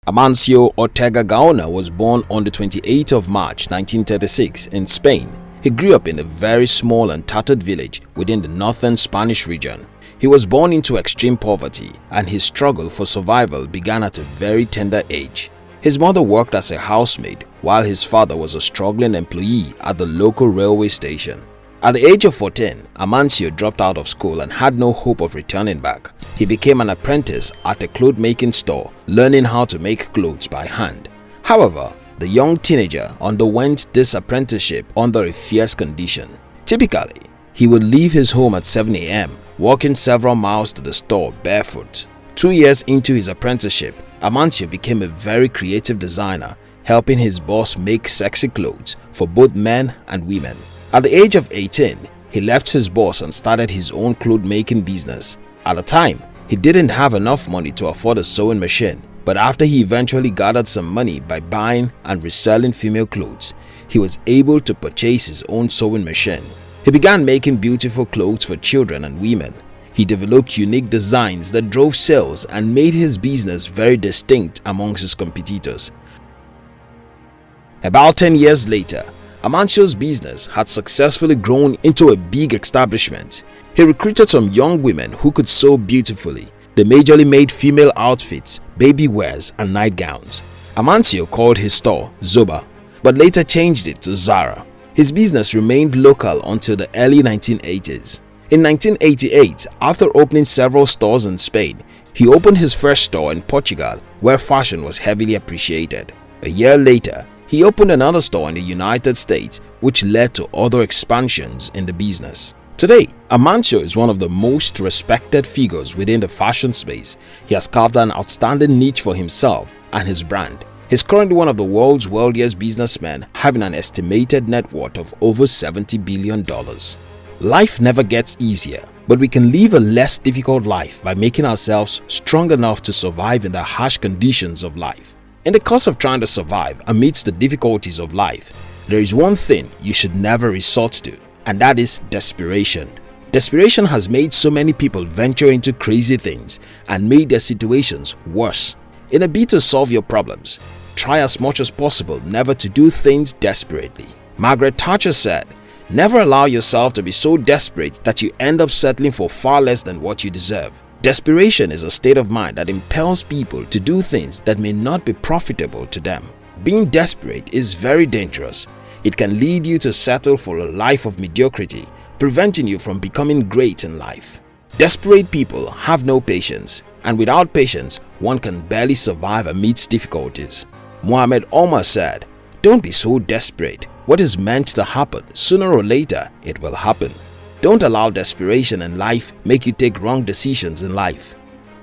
Amancio Ortega Gaona was born on the 28th of March 1936 in Spain. He grew up in a very small and tattered village within the northern Spanish region. He was born into extreme poverty, and his struggle for survival began at a very tender age. His mother worked as a housemaid while his father was a struggling employee at the local railway station. At the age of 14, Amancio dropped out of school and had no hope of returning back. He became an apprentice at a cloth-making store, learning how to make clothes by hand. However, the young teenager underwent this apprenticeship under a fierce condition. Typically, he would leave his home at 7 a.m., walking several miles to the store barefoot. 2 years into his apprenticeship, Amancio became a very creative designer, helping his boss make sexy clothes for both men and women. At the age of 18, he left his boss and started his own cloth-making business. At the time, he didn't have enough money to afford a sewing machine, but after he eventually gathered some money by buying and reselling female clothes, he was able to purchase his own sewing machine. He began making beautiful clothes for children and women. He developed unique designs that drove sales and made his business very distinct amongst his competitors. About 10 years later, Amancio's business had successfully grown into a big establishment. He recruited some young women who could sew beautifully. They majorly made female outfits, baby wears and nightgowns. Amancio called his store Zoba, but later changed it to Zara. His business remained local until the early 1980s. In 1988, after opening several stores in Spain, he opened his first store in Portugal, where fashion was heavily appreciated. A year later, he opened another store in the United States, which led to other expansions in the business. Today, Amancio is one of the most respected figures within the fashion space. He has carved an outstanding niche for himself and his brand. He's currently one of the world's wealthiest businessmen, having an estimated net worth of over $70 billion. Life never gets easier, but we can live a less difficult life by making ourselves strong enough to survive in the harsh conditions of life. In the course of trying to survive amidst the difficulties of life, there is one thing you should never resort to, and that is desperation. Desperation has made so many people venture into crazy things and made their situations worse. In a bid to solve your problems, try as much as possible never to do things desperately. Margaret Thatcher said, "Never allow yourself to be so desperate that you end up settling for far less than what you deserve." Desperation is a state of mind that impels people to do things that may not be profitable to them. Being desperate is very dangerous. It can lead you to settle for a life of mediocrity, preventing you from becoming great in life. Desperate people have no patience, and without patience, one can barely survive amidst difficulties. Muhammad Omar said, "Don't be so desperate. What is meant to happen, sooner or later, it will happen." Don't allow desperation in life make you take wrong decisions in life.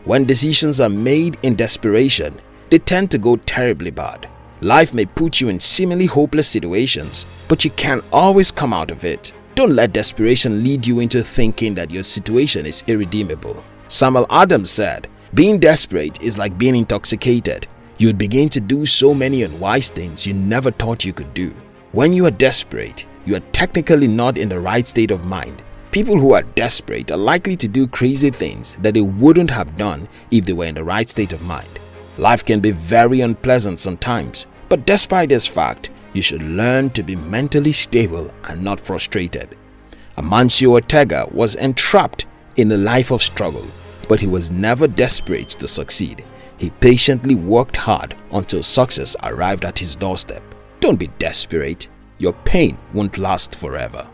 When decisions are made in desperation, they tend to go terribly bad. Life may put you in seemingly hopeless situations, but you can always come out of it. Don't let desperation lead you into thinking that your situation is irredeemable. Samuel Adams said, "Being desperate is like being intoxicated. You'd begin to do so many unwise things you never thought you could do." When you are desperate, you are technically not in the right state of mind. People who are desperate are likely to do crazy things that they wouldn't have done if they were in the right state of mind. Life can be very unpleasant sometimes, but despite this fact, you should learn to be mentally stable and not frustrated. Amancio Ortega was entrapped in a life of struggle, but he was never desperate to succeed. He patiently worked hard until success arrived at his doorstep. Don't be desperate. Your pain won't last forever.